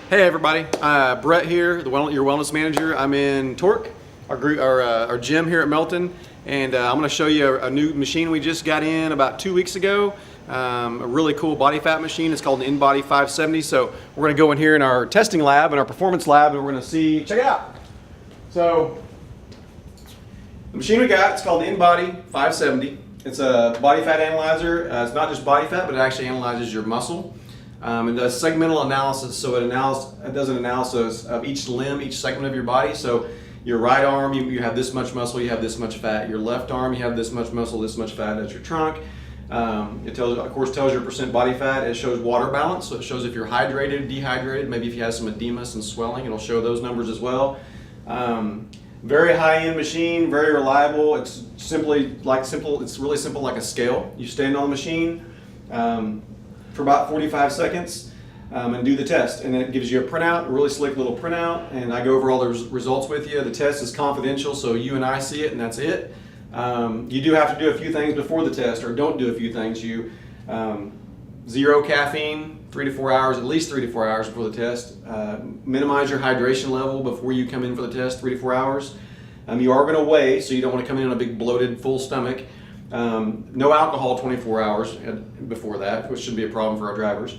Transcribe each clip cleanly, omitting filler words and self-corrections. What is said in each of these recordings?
Hey everybody, Brett here, your wellness manager. I'm in Torque, our gym here at Melton, and I'm going to show you a new machine we just got in about 2 weeks ago. A really cool body fat machine. It's called an InBody 570. So we're going to go in here in our testing lab, in our performance lab, and we're going to see. Check it out. So the machine we got, it's called the InBody 570. It's a body fat analyzer. It's not just body fat, but it actually analyzes your muscle. It does segmental analysis, so it does an analysis of each limb, each segment of your body. So your right arm, you have this much muscle, you have this much fat. Your left arm, you have this much muscle, this much fat. That's your trunk. It of course tells your percent body fat. It shows water balance, so it shows if you're hydrated, dehydrated, maybe if you have some edema, some swelling, it'll show those numbers as well. Very high-end machine, very reliable. It's it's really simple like a scale. You stand on the machine for about 45 seconds and do the test, and then it gives you a printout, a really slick little printout, and I go over all the results with you. The test is confidential, so you and I see it, and that's it. You do have to do a few things before the test, or don't do a few things. You zero caffeine, 3 to 4 hours, at least 3 to 4 hours before the test. Minimize your hydration level before you come in for the test, 3 to 4 hours. You are going to weigh, so you don't want to come in on a big bloated full stomach. No alcohol 24 hours before that, which should be a problem for our drivers.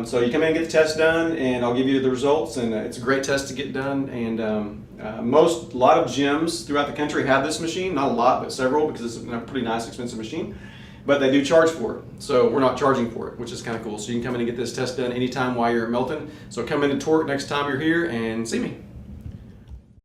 So you come in and get the test done, and I'll give you the results, and it's a great test to get done. And a lot of gyms throughout the country have this machine, not a lot, but several, because it's a pretty nice, expensive machine. But they do charge for it, so we're not charging for it, which is kind of cool. So you can come in and get this test done anytime while you're at Melton. So come in to Torque next time you're here and see me.